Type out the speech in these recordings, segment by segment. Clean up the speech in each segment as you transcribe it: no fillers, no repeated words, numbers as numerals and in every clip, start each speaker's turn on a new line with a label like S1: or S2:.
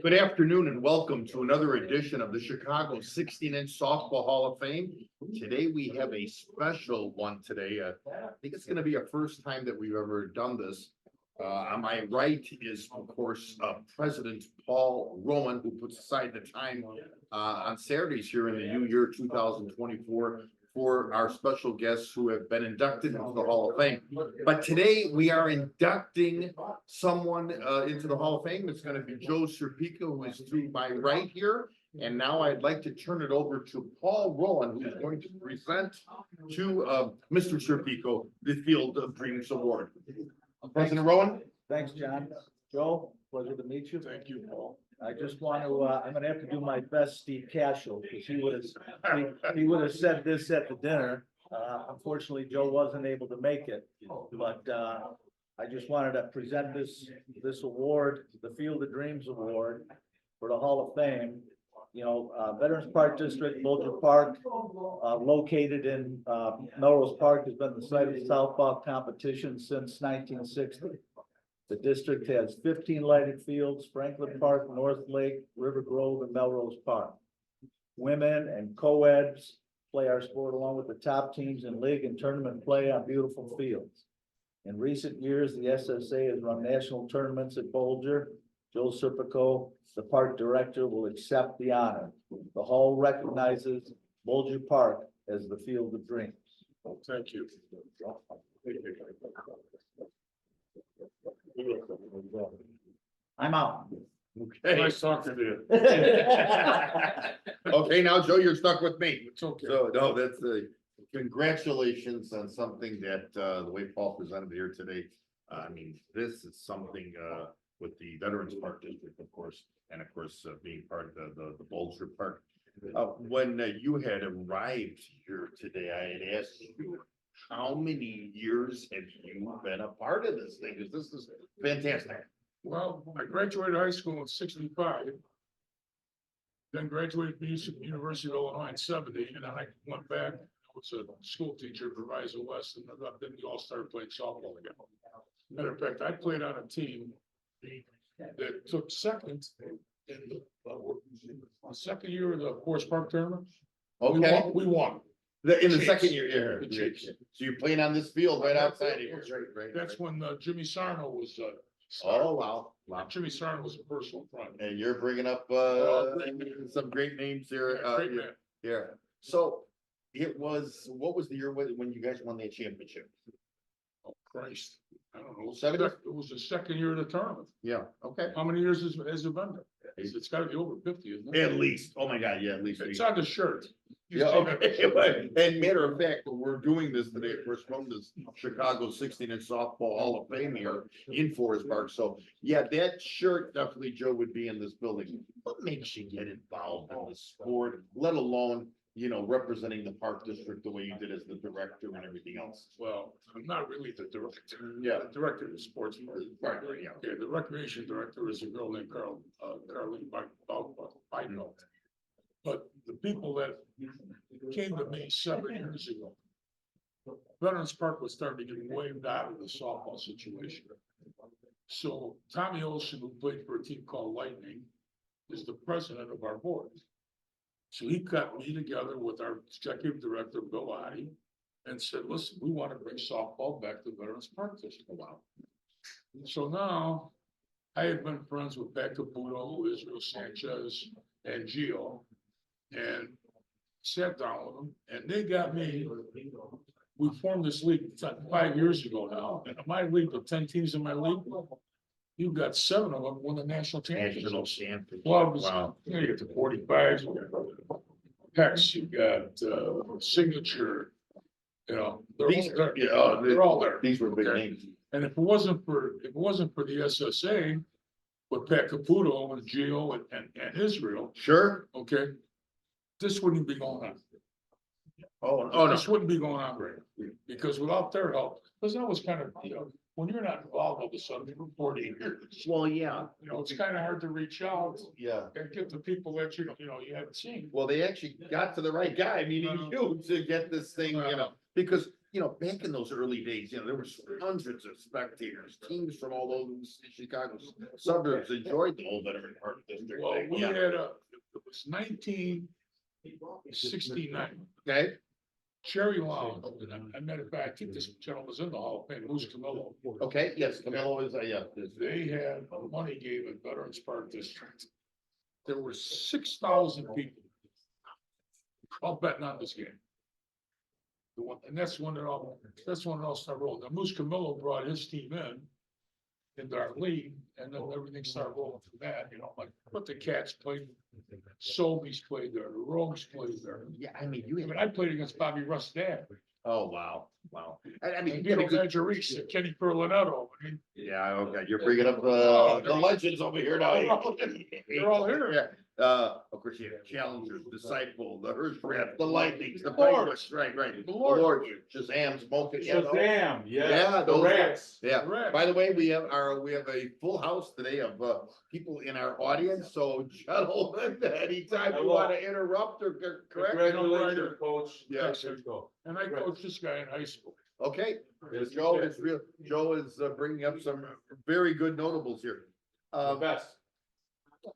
S1: Good afternoon and welcome to another edition of the Chicago 16-inch Softball Hall of Fame. Today we have a special one today. I think it's going to be our first time that we've ever done this. On my right is, of course, President Paul Roman, who puts aside the time on Saturdays here in the new year 2024 for our special guests who have been inducted into the Hall of Fame. But today we are inducting someone into the Hall of Fame. It's going to be Joe Serpico, who is to my right here. And now I'd like to turn it over to Paul Rowan, who's going to present to Mr. Serpico the Field of Dreams Award. President Rowan.
S2: Thanks, John. Joe, pleasure to meet you.
S3: Thank you, Paul.
S2: I just want to, I'm gonna have to do my best Steve Cashel, because he would have said this at the dinner. Unfortunately, Joe wasn't able to make it, but, I just wanted to present this award, the Field of Dreams Award for the Hall of Fame. You know, Veterans Park District, Bulger Park, located in, Melrose Park, has been the site of softball competition since 1960. The district has 15 lighted fields: Franklin Park, North Lake, River Grove, and Melrose Park. Women and co-eds play our sport along with the top teams in league and tournament play on beautiful fields. In recent years, the SSA has run national tournaments at Bulger. Joe Serpico, the park director, will accept the honor. The hall recognizes Bulger Park as the Field of Dreams.
S3: Thank you.
S2: I'm out.
S1: Okay.
S3: Nice talking to you.
S1: Okay, now Joe, you're stuck with me.
S3: It's okay.
S1: So no, that's congratulations on something that the way Paul presented here today. I mean, this is something with the Veterans Park District, of course, and of course being part of the Bulger Park. When you had arrived here today, I had asked you, how many years have you been a part of this thing? Because this is fantastic.
S3: Well, I graduated high school in '65. Then graduated University of Illinois in '70, and then I went back. I was a school teacher at Proviso West, and then we all started playing softball again. Matter of fact, I played on a team that took second in the second year of the Forest Park tournament.
S1: Okay.
S3: We won.
S1: In the
S3: Chiefs.
S1: second year,
S3: The
S1: yeah.
S3: Chiefs.
S1: So you're playing on this field right outside of here, right?
S3: That's when Jimmy Sarno was.
S1: Oh, wow. Wow.
S3: Jimmy Sarno was a personal friend.
S1: And you're bringing up some great names here.
S3: Great man.
S1: Yeah. So what was the year when you guys won that championship?
S3: Oh, Christ. I don't know.
S1: 70?
S3: It was the second year of the tournament.
S1: Yeah, okay.
S3: How many years has it been there? It's gotta be over 50, isn't it?
S1: At least, oh my God, yeah, at least.
S3: It's on the shirt. You
S1: Yeah,
S3: see that?
S1: okay. And matter of fact, we're doing this today, of course, from this Chicago 16-inch Softball Hall of Fame here in Forest Park. So yeah, that shirt definitely, Joe, would be in this building. What makes you get involved in the sport, let alone, you know, representing the park district the way you did as the director and everything else?
S3: Well, I'm not really the director.
S1: Yeah.
S3: The director of the sports part.
S1: Right, yeah.
S3: Okay, the recreation director is a girl named Caroline Bidwell. But the people that came to me 7 years ago, Veterans Park was starting to get waved out of the softball situation. So Tommy Olson, who played for a team called Lightning, is the president of our board. So he got me together with our executive director, Bill Oddie, and said, listen, we want to bring softball back to Veterans Park this while. So now I had been friends with Pat Caputo, Israel Sanchez, and Gio, and sat down with them, and they got me. We formed this league 5 years ago now, and in my league, the 10 teams in my league, you've got 7 of them won the national
S1: National
S3: championship.
S1: champion.
S3: Clubs,
S1: Wow.
S3: you get the 45s, you got Hex, you got Signature, you know, they're all there.
S1: These were big
S3: Okay.
S1: names.
S3: And if it wasn't for the SSA, with Pat Caputo and Gio and Israel,
S1: Sure.
S3: okay, this wouldn't be going on.
S1: Oh, no.
S3: This wouldn't be going on great, because without their help, because that was kind of, you know, when you're not involved all of a sudden for 40 years,
S1: Well, yeah,
S3: you know, it's kind of hard to reach out
S1: yeah.
S3: and get the people that you haven't seen.
S1: Well, they actually got to the right guy, meaning you, to get this thing, you know, because you know, back in those early days, you know, there was hundreds of spectators, teams from all those Chicago suburbs enjoyed the old Veteran Park District.
S3: Well,
S1: thing,
S3: we
S1: yeah.
S3: had it was 1969.
S1: Okay,
S3: Cherry Lounge, I met it back, I think this gentleman was in the Hall of Fame, Moose Camillo.
S1: okay, yes, Camilo is, yeah.
S3: They had a money game at Veterans Park District. There were 6,000 people. All betting on this game. The one, and that's when it all started rolling. Now Moose Camillo brought his team into our league, and then everything started rolling from that, you know, like, but the Cats played, Sobeys played there, the Rogues played there.
S1: Yeah, I mean, you
S3: I mean, I played against Bobby Russ dad.
S1: oh, wow, wow. I mean,
S3: And
S1: you had a
S3: Joe
S1: good,
S3: Maggiorese and Kenny Perlinetto. I mean,
S1: yeah, okay, you're bringing up, the legends over here now.
S3: they're all here.
S1: Yeah, of course, you have Challengers, Disciple, the Hirschraft, the Lightnings, the
S3: Lords.
S1: Penguins, right,
S3: The
S1: the
S3: Lords.
S1: Lord, Shazam, Smoking. Yeah, those-
S4: Shazam,
S1: Yeah,
S4: yeah, the
S1: those-
S4: rats.
S1: Yeah,
S3: Correct.
S1: by the way, we have a full house today of, people in our audience, so gentlemen, anytime you wanna interrupt or correct.
S4: Congratulations, coach.
S1: Yeah.
S4: Serpico.
S3: And I coached this guy in high school.
S1: Okay, Joe is bringing up some very good notables here.
S4: The best.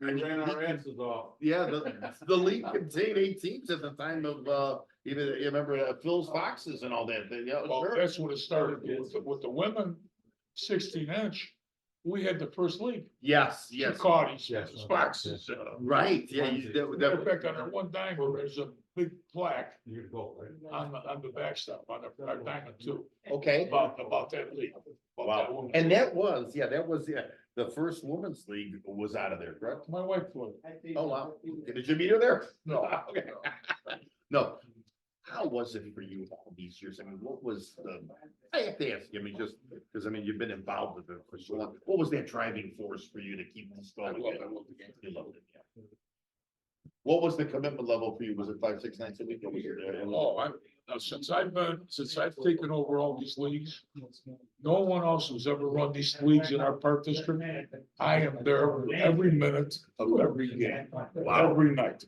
S4: We
S1: I mean,
S4: ran our asses off.
S1: yeah, the league contained 8 teams at the time of, even, you remember Phil's Foxes and all that, yeah,
S3: Well,
S1: sure.
S3: that's when it started with the women, 16-inch. We had the first league.
S1: Yes,
S3: Caudies,
S4: Yes.
S3: Foxes.
S1: right, yeah,
S3: Matter of fact, on that one diamond, there's a big plaque
S4: You go, right?
S3: on the backstop, on our diamond too,
S1: okay.
S3: about that league. about that
S1: Wow,
S3: women's
S1: and
S3: league.
S1: that was, the first women's league was out of there, correct?
S3: My wife played.
S1: Oh, wow, did you meet her there?
S3: No.
S1: Okay. No, how was it for you all these years? I mean, what was I have to ask you, I mean, just, because I mean, you've been involved with it for so long, what was that driving force for you to keep this
S3: I
S1: going?
S3: love the game.
S1: You loved it, yeah. What was the commitment level for you? Was it 5, 6 nights a week? Or was it,
S3: Now, since I've taken over all these leagues, no one else who's ever run these leagues in our park district. I am there every minute of every game, every night.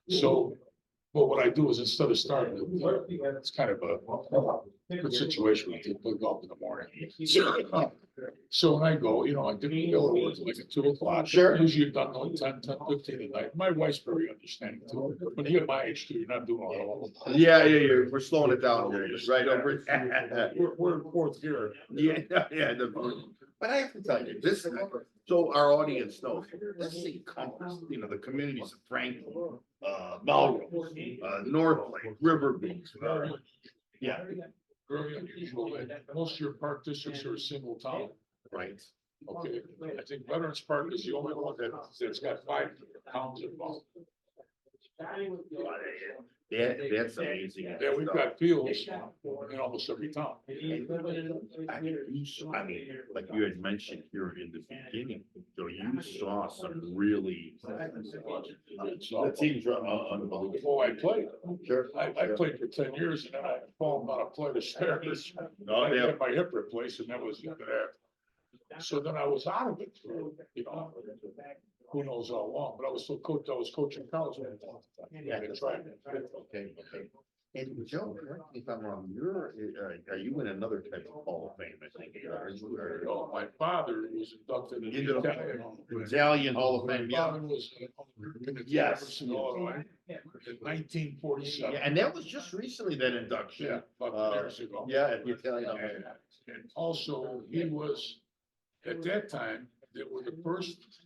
S3: So, but what I do is instead of starting, it's kind of a good situation when you play golf in the morning. So when I go, you know, I get the bill like at 2 o'clock.
S1: Sure.
S3: Usually you're done like 10:15 at night. My wife's very understanding too. When you get my age too, you're not doing all of it.
S1: yeah, we're slowing it down here, right over.
S3: We're in fourth gear.
S1: Yeah, but I have to tell you, this, so our audience knows, this encompasses, you know, the communities of Franklin, Melrose, North Lake, River Beach. Yeah,
S3: Very unusual. And most of your park districts are a single town.
S1: right.
S3: Okay, I think Veterans Park is the only one that's got 5 towns involved.
S1: That's amazing.
S3: Yeah, we've got fields in almost every town.
S1: I mean, like you had mentioned here in the beginning, so you saw some really. The teams are unbelievable.
S3: Before I played,
S1: Sure.
S3: I played for 10 years and then I fallen on a flight of stairs.
S1: Oh,
S3: I
S1: yeah.
S3: had my hip replaced and that was the end of that. So then I was out of it for, you know, who knows how long, but I was coaching college.
S1: Yeah.
S3: That's right.
S1: Okay. And Joe, correct me if I'm wrong, are you in another type of Hall of Fame, I think?
S3: My father was inducted in
S1: You
S3: the
S1: know,
S3: Italian.
S1: Italian Hall of Fame,
S3: My
S1: yeah.
S3: father was in
S1: Yes.
S3: in 1947.
S1: Yeah, and that was just recently, that induction.
S3: Yeah, about 10 years ago.
S1: Yeah, at the Italian. Hall of Fame.
S3: And also, he was, at that time, they were the first.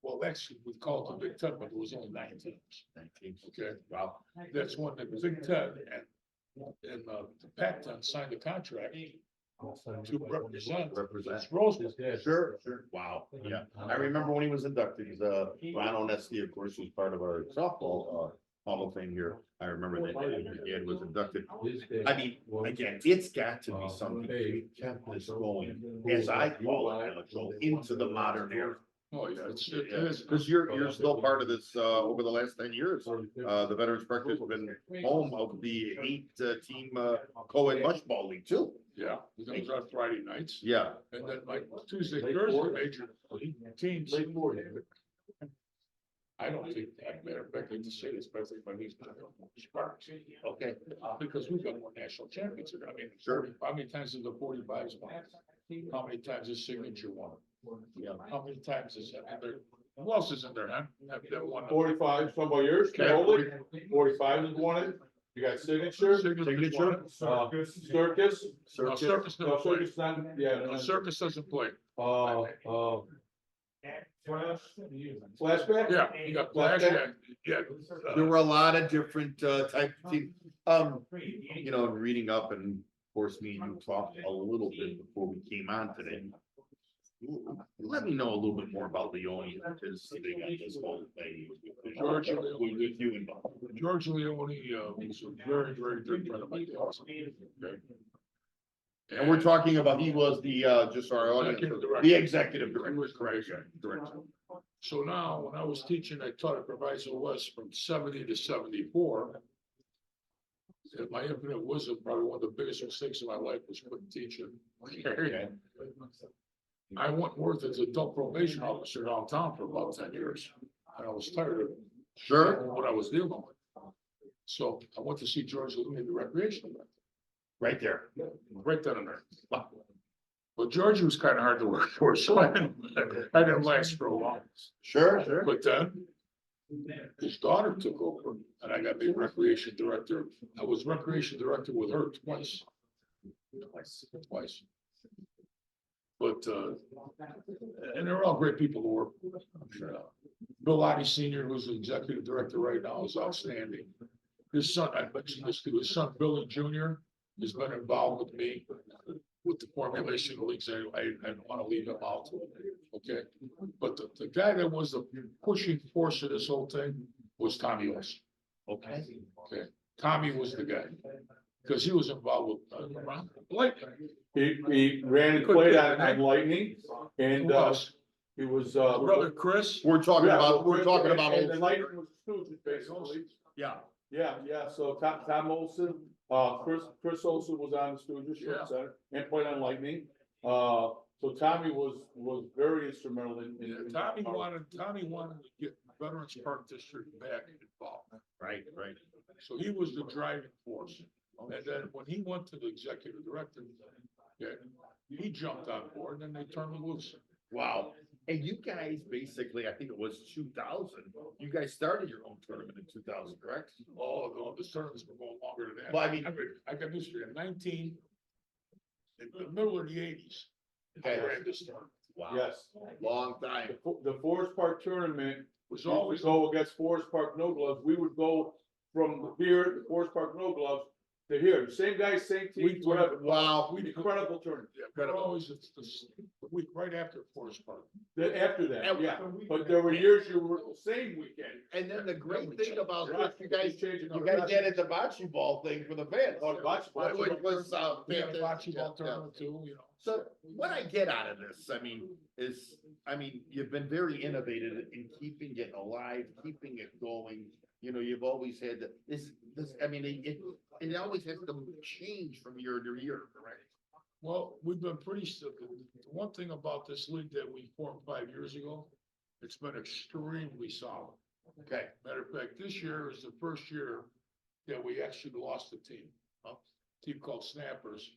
S3: Well, actually, we called it the Big Ten, but there was only 9 teams.
S1: 19.
S3: Okay,
S1: Wow.
S3: that's when the Big Ten and the Pac-10 signed a contract to represent. Rose Bowl.
S1: Sure. Wow, yeah. I remember when he was inducted, Ron Onesti, of course, was part of our softball, Hall of Fame here. I remember that Ed was inducted. I mean, again, it's got to be something to keep this going, as I call it, Joe, into the modern era.
S3: Oh, yeah, it is.
S1: Because you're still part of this, over the last 10 years. The Veterans Park has been home of the 8 team, co-ed mush ball league too.
S3: Yeah, that was on Friday nights.
S1: Yeah,
S3: And then like Tuesday, Thursday, major teams. I don't think that matter of fact, I just say this, but I think my niece not Sparks.
S1: Okay,
S3: Because we've got more national champions. I mean,
S1: Sure.
S3: how many times has the 45s won? How many times has Signature won?
S1: yeah.
S3: How many times is, I mean, there, who else is in there, huh? Have they won?
S4: 45, some about yours,
S3: Okay.
S4: Caroli, 45 is one it. You got signature,
S3: Signature. won it.
S4: circus,
S3: No,
S1: Circus,
S3: Circus
S4: no,
S3: never played.
S4: circus not, yeah.
S3: No, Circus doesn't play.
S4: Flashback?
S3: Yeah, you got Flash, yeah.
S1: there were a lot of different, type of team, you know, reading up and of course, me and you talked a little bit before we came on today. Let me know a little bit more about Leone, because they got this whole thing.
S3: George Leone.
S1: With you involved.
S3: George Leone, was a very, very good friend of mine. Okay.
S1: And we're talking about, he was the, just our audience,
S3: Executive director.
S1: the executive director.
S3: He was correct. So now, when I was teaching, I taught at Proviso West from 70 to 74. And my infinite wisdom, probably one of the biggest mistakes of my life was quitting teaching.
S1: Okay.
S3: I went worked as adult probation officer downtown for about 10 years. And I was tired of
S1: Sure,
S3: what I was dealing with. So I went to see George Leone, the recreation director,
S1: right there.
S3: right then and there. But George was kind of hard to work for, so I didn't last for a while.
S1: Sure.
S3: But then his daughter took over and I got made recreation director. I was recreation director with her twice. Twice. But, and they're all great people to work with. Bill Lottie Senior, who's the executive director right now, is outstanding. His son, I mentioned this to his son, Billy Junior, has been involved with me with the formulation of leagues. I don't want to leave him out. Okay, but the guy that was the pushing force of this whole thing was Tommy Olson.
S1: Okay.
S3: Okay, Tommy was the guy, because he was involved with Lightning.
S4: He ran and played on Lightning, and,
S3: Who else?
S4: he was,
S3: Brother Chris.
S1: We're talking
S4: yeah,
S1: about, we're talking about.
S4: And the Lightning was Stooges, basically.
S1: Yeah,
S4: Yeah, so Tom Olson, Chris Olson was on the Stooges,
S3: Yeah.
S4: short center, and played on Lightning. So Tommy was very instrumental in.
S3: Tommy wanted to get Veterans Park District back involved.
S1: right.
S3: So he was the driving force. And then when he went to the executive director, yeah, he jumped on board and then they turned him loose.
S1: Wow. And you guys basically, I think it was 2000, you guys started your own tournament in 2000, correct?
S3: Oh, no, the tournaments were going longer than that.
S1: Well, I mean-
S3: I got this in the middle of the 80s. I
S1: Okay.
S3: ran this tournament.
S1: Wow.
S4: Yes,
S1: Long time.
S4: the Forest Park tournament,
S3: Was
S4: we
S3: always,
S4: go against Forest Park No Gloves, we would go from here, to Forest Park No Gloves, to here, same guys, same team, whatever.
S1: Wow.
S4: Incredible tournament.
S3: but always it's the week right after Forest Park.
S4: Then after that,
S1: And-
S4: yeah, but there were years you were the same weekend.
S1: And then the great thing about this, you guys
S4: changing.
S1: did the bocce ball thing for the fans.
S4: Oh, the bocce ball.
S1: Which was,
S3: We had a bocce ball
S1: yeah.
S3: tournament too, you know.
S1: So what I get out of this, I mean, you've been very innovative in keeping it alive, keeping it going. You know, you've always had this, I mean, it always has to change from year to year, correct?
S3: Well, we've been pretty stupid. The one thing about this league that we formed 5 years ago, it's been extremely solid.
S1: Okay.
S3: Matter of fact, this year is the first year that we actually lost a team. A team called Snappers,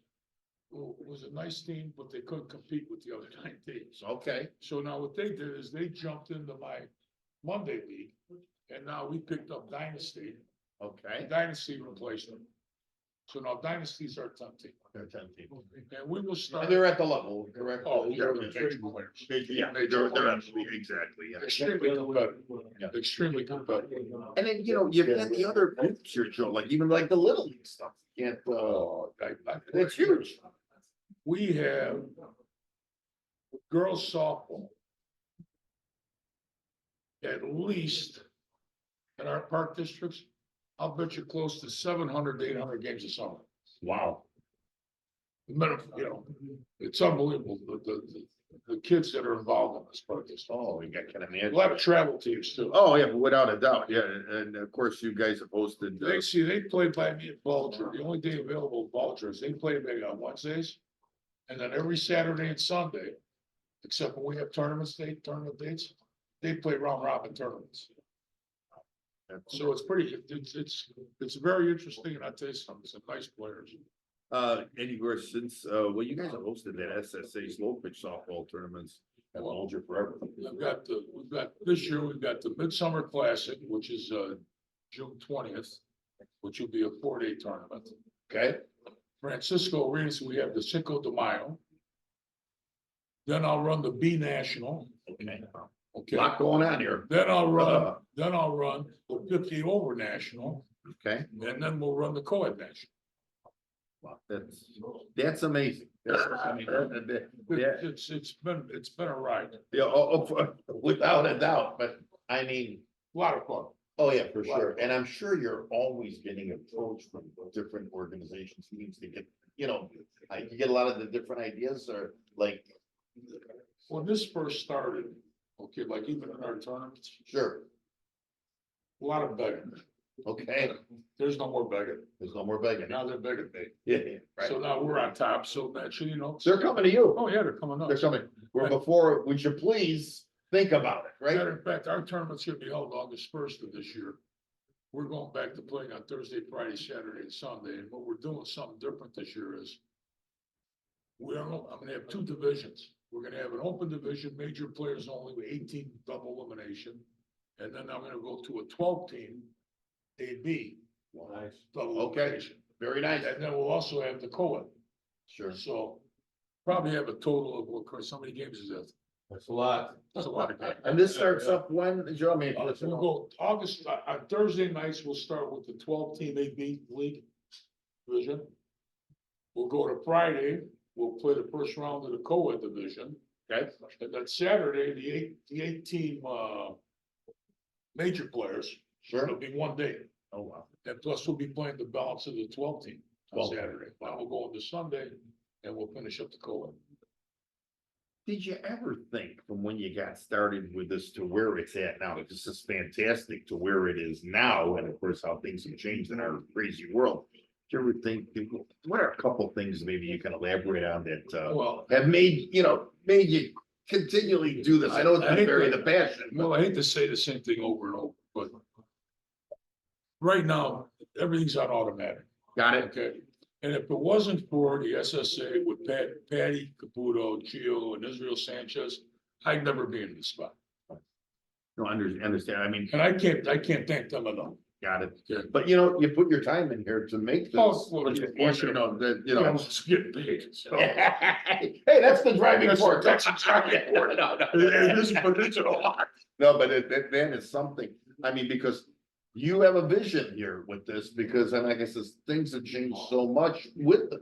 S3: who was a nice team, but they couldn't compete with the other 9 teams.
S1: Okay.
S3: So now what they did is they jumped into my Monday league, and now we picked up Dynasty.
S1: Okay.
S3: Dynasty replaced them. So now Dynasty's our 10th team,
S1: They're 10 people.
S3: and we will start.
S1: And they're at the level, correct?
S3: Oh, yeah, they're big players.
S1: Yeah, they're absolutely, exactly, yeah.
S3: Extremely competitive.
S1: Yeah.
S3: Extremely competitive.
S1: And then, you know, you've had the other groups here, Joe, like even like the Little League stuff. You can't, it's huge.
S3: We have girls softball. At least in our park districts, I'll bet you close to 700 to 800 games a summer.
S1: Wow.
S3: Minimum, you know, it's unbelievable, the kids that are involved in this park district.
S1: Oh, you got, can
S3: A
S1: imagine.
S3: lot of travel teams too.
S1: Oh, yeah, without a doubt, yeah, and of course you guys have hosted.
S3: They play by me at Bulger. The only day available at Bulger is they play maybe on Wednesdays. And then every Saturday and Sunday, except when we have tournament dates, they play round robin tournaments. So it's pretty, it's very interesting, and I tell you something, some nice players.
S1: Anywhere since, well, you guys have hosted that SSA slow pitch softball tournaments at Bulger forever.
S3: We've got, this year, we've got the Midsummer Classic, which is, June 20th, which will be a 4-day tournament.
S1: Okay,
S3: Francisco Arenas, we have the Cinco de Mayo. Then I'll run the B National,
S1: okay,
S3: okay?
S1: lot going on here,
S3: Then I'll run the 50 over National,
S1: okay,
S3: and then we'll run the Co-ed National.
S1: wow, that's amazing. I mean, yeah,
S3: It's been a ride,
S1: yeah, without a doubt, but I mean,
S3: a lot of fun.
S1: oh, yeah, for sure, and I'm sure you're always getting approached from different organizations, teams to get, you know, you get a lot of the different ideas, or like,
S3: When this first started, okay, like even in our tournaments,
S1: sure,
S3: a lot of begging.
S1: okay,
S3: There's no more begging.
S1: there's no more begging.
S3: Now they're begging me.
S1: Yeah, right.
S3: So now we're on top, so naturally, you know.
S1: They're coming to you,
S3: Oh, yeah, they're coming up.
S1: they're coming, where before, would you please think about it, right?
S3: Matter of fact, our tournament's gonna be held August 1st of this year. We're going back to playing on Thursday, Friday, Saturday, and Sunday, and what we're doing something different this year is I'm gonna have 2 divisions. We're gonna have an open division, major players only with 18 double elimination. And then I'm gonna go to a 12-team AB.
S2: Nice.
S3: Double
S1: Okay.
S3: elimination.
S1: Very nice,
S3: And then we'll also have the co-ed.
S1: sure.
S3: So probably have a total of, what, Chris, how many games is that?
S2: That's a lot.
S3: That's a lot of games.
S1: And this starts up when, Joe, I mean,
S3: We'll go August, on Thursday nights, we'll start with the 12-team AB league division. We'll go to Friday, we'll play the first round of the co-ed division.
S1: okay,
S3: And then Saturday, the 8-team, major players,
S1: sure,
S3: it'll be 1 day.
S1: oh, wow.
S3: And plus we'll be playing the balance of the 12-team on
S1: 12.
S3: Saturday. Then we'll go into Sunday and we'll finish up the co-ed.
S1: Did you ever think from when you got started with this to where it's at now? This is fantastic to where it is now, and of course, how things have changed in our crazy world. Did you ever think, what are a couple things maybe you can elaborate on that,
S3: Well,
S1: have made you continually do this? I know it's
S3: I
S1: not
S3: hate
S1: very
S3: to-
S1: the passion, but
S3: well, I hate to say the same thing over and over, but right now, everything's on automatic.
S1: got it?
S3: Okay, and if it wasn't for the SSA with Patty Caputo, Gio, and Israel Sanchez, I'd never be in this spot.
S1: No, understand, I mean,
S3: And I can't thank them enough.
S1: got it.
S3: Okay.
S1: But you put your time in here to make
S3: Oh,
S1: this,
S3: well,
S1: but
S3: yeah,
S1: you know, that, you know.
S3: It's getting paid, so.
S1: Hey, that's the driving force.
S3: That's the driving force.
S1: No, no.
S3: It is, but it's a lot.
S1: No, but that is something, I mean, because you have a vision here with this, because, and like I said, things have changed so much with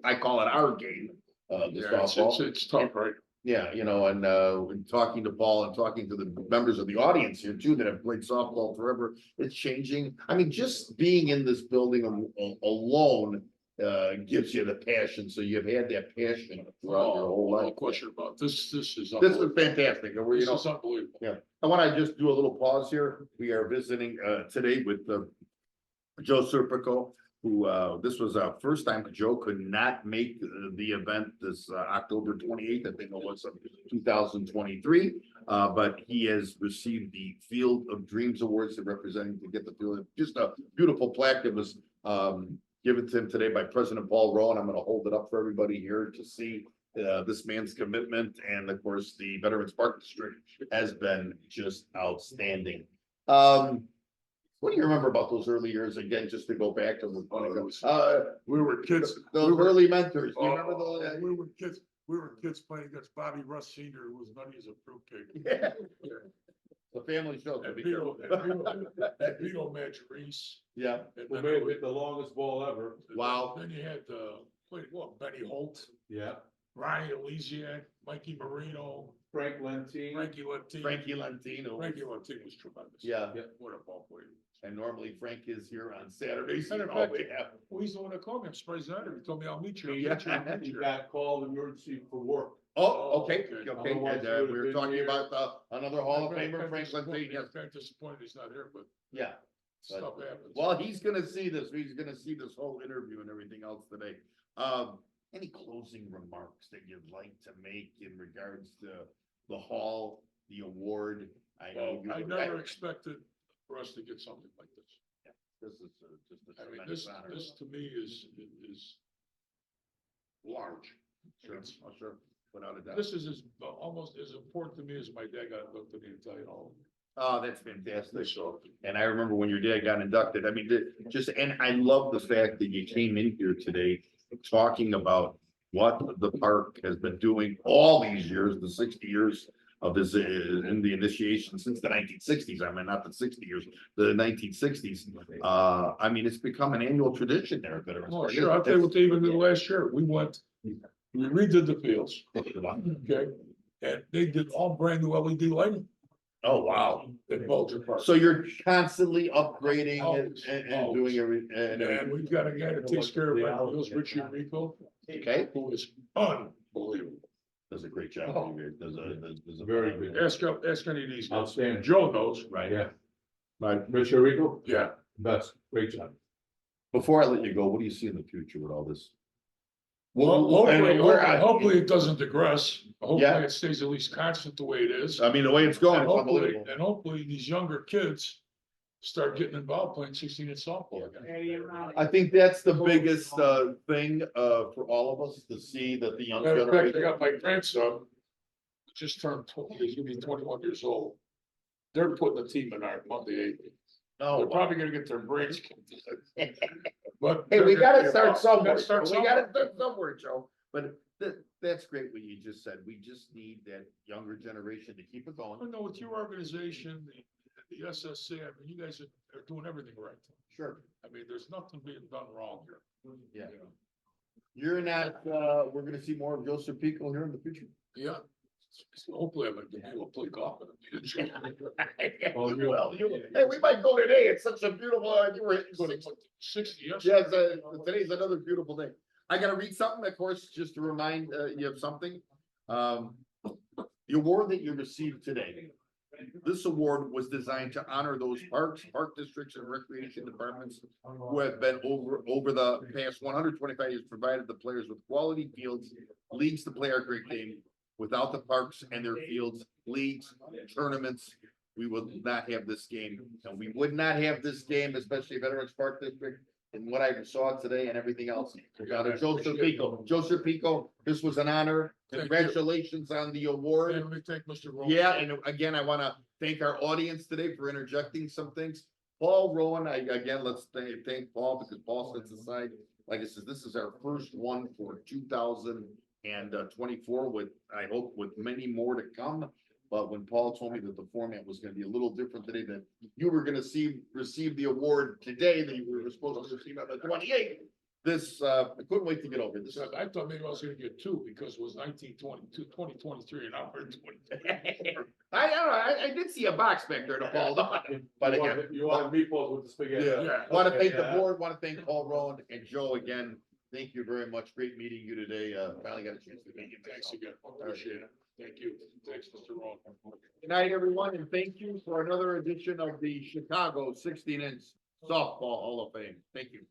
S1: I call it our game. The
S3: Yeah,
S1: softball.
S3: it's tough, right?
S1: Yeah, and talking to Paul and talking to the members of the audience here too, that have played softball forever, it's changing. I mean, just being in this building alone, gives you the passion, so you've had that passion throughout your whole
S3: No
S1: life.
S3: question about this. This is.
S1: This is fantastic, and we're,
S3: This is unbelievable.
S1: yeah, I want to just do a little pause here. We are visiting today with Joe Serpico, who this was our first time. Joe could not make the event this October 28th, I think it was, 2023. But he has received the Field of Dreams Awards, representing to get the field. Just a beautiful plaque that was given to him today by President Paul Rowe, and I'm going to hold it up for everybody here to see. This man's commitment, and of course, the Veterans Park District has been just outstanding. What do you remember about those early years? Again, just to go back to
S3: We were kids.
S1: those early mentors. Do you
S3: Oh,
S1: remember those?
S3: We were kids. We were kids playing against Bobby Russ Senior, who was nutty as a fruitcake.
S1: Yeah. The family show. so
S3: And
S1: be
S3: Vito,
S1: careful.
S3: and Vito Maggiorese.
S1: Yeah,
S3: And
S4: Who
S3: then
S4: may have hit the longest ball ever.
S1: wow.
S3: Then you had Benny Holt,
S4: Yeah.
S3: Ryan Elysiak, Mikey Marino,
S4: Frank Lentine.
S3: Frankie Lentine.
S1: Frankie Lentino.
S3: Frankie Lentine was tremendous.
S1: Yeah,
S3: What a ball player.
S1: and normally Frank is here on Saturdays.
S3: Matter of
S1: Oh,
S3: fact,
S1: yeah.
S3: well, he's the one that called me. I'm surprised that he told me I'll meet you. I'll
S1: Yeah.
S3: meet you, I'll meet
S4: He
S3: you.
S4: got called emergency for work.
S1: Oh, okay,
S3: Okay.
S1: okay,
S4: Otherwise,
S1: and
S4: he would've
S1: we were
S4: been
S1: talking
S4: here.
S1: about another Hall of
S3: I'm
S1: Famer,
S3: kinda
S1: Frank
S3: disappointed-
S1: Lentine, yes,
S3: I'm kinda disappointed he's not here, but
S1: yeah.
S3: stuff happens.
S1: Well, he's gonna see this, he's gonna see this whole interview and everything else today. Any closing remarks that you'd like to make in regards to the hall, the award? I know
S3: Well, I never expected for us to get something like this.
S1: This is just a
S3: I mean,
S1: tremendous
S3: this
S1: honor.
S3: to me is large.
S1: Sure, oh, sure, without a doubt.
S3: This is almost as important to me as my dad got inducted in the Italian Hall.
S1: Oh, that's fantastic.
S3: So,
S1: And I remember when your dad got inducted, I mean, and I love the fact that you came in here today talking about what the park has been doing all these years, the 60 years of this, in the initiation since the 1960s. I mean, not the 60 years, the 1960s. I mean, it's become an annual tradition there at Veterans
S3: oh,
S1: Park.
S3: sure, I'll tell you what they even did last year. We redid the fields, okay? And they did all brand new LED lighting
S1: Oh, wow.
S3: at Bulger Park.
S1: So you're constantly upgrading
S3: Always,
S1: and
S3: always.
S1: doing everything.
S3: And we've got a guy that takes care of our bills, Richie Rico,
S1: Okay,
S3: who is unbelievable.
S1: does a great job.
S3: Oh.
S1: Does a
S4: Very good.
S3: Ask any of these guys.
S4: Outstanding.
S3: Joe knows,
S1: Right.
S4: Yeah,
S1: Right.
S4: Richard Rico,
S3: yeah.
S4: best, great job.
S1: Before I let you go, what do you see in the future with all this?
S3: Well, hopefully it doesn't digress. Hopefully
S1: Yeah.
S3: it stays at least constant the way it is.
S1: I mean, the way it's going,
S3: And
S1: it's
S3: hopefully,
S1: unbelievable.
S3: and hopefully these younger kids start getting involved playing 16-inch softball again.
S1: I think that's the biggest thing for all of us to see that the young
S3: Matter of fact, I
S1: generation.
S3: got my grandson, just turned 20, he's gonna be 21 years old. They're putting the team in our Monday 8th.
S1: Oh,
S3: They're
S1: wow.
S3: probably gonna get their brains kicked in. But.
S1: Hey, we
S3: they're
S1: gotta
S3: gonna
S1: start
S3: be-
S1: somewhere.
S3: gotta start
S1: We
S3: somewhere.
S1: gotta start somewhere, Joe. But that's great what you just said. We just need that younger generation to keep it going.
S3: I know with your organization, the SSC, I mean, you guys are doing everything right.
S1: Sure.
S3: I mean, there's nothing being done wrong here.
S1: Yeah.
S3: You know?
S1: You're not, we're gonna see more of Joe Serpico here in the future.
S3: Yeah. So hopefully I'm gonna be able to play golf in the future.
S1: Oh, you will. Hey, we might go today. It's such a beautiful, you were hitting
S3: But
S1: 60.
S3: 60, yes.
S1: Yes, today's another beautiful day. I gotta read something, of course, just to remind you of something. The award that you received today. This award was designed to honor those parks, park districts and recreation departments who have been over the past 125 years provided the players with quality fields, leagues to play our great game. Without the parks and their fields, leagues, tournaments, we would not have this game. And we would not have this game, especially Veterans Park District, and what I saw today and everything else. Joe Serpico, this was an honor.
S3: Thank you.
S1: Congratulations on the award.
S3: And we thank Mr. Rowan.
S1: Yeah, and again, I want to thank our audience today for interjecting some things. Paul Rowan, let's thank Paul because Paul sets aside, like I said, this is our first one for 2024 with, I hope, with many more to come. But when Paul told me that the format was gonna be a little different today, that you were gonna receive the award today, that you were supposed to receive on the 28th. This, I couldn't wait to get over this.
S3: So I thought maybe I was gonna get 2 because it was 1922, 2023 and now we're in 20.
S1: I don't know, I did see a box back there to Paul, but again.
S4: You want meatballs with the spaghetti?
S3: Yeah.
S1: Want to thank the
S4: Yeah.
S1: board, want to thank Paul Rowan and Joe again. Thank you very much. Great meeting you today. Finally got a chance to meet you.
S3: Thanks again. Appreciate it. Thank you. Thanks, Mr. Rowan.
S1: Good night, everyone, and thank you for another edition of the Chicago 16-inch Softball Hall of Fame. Thank you.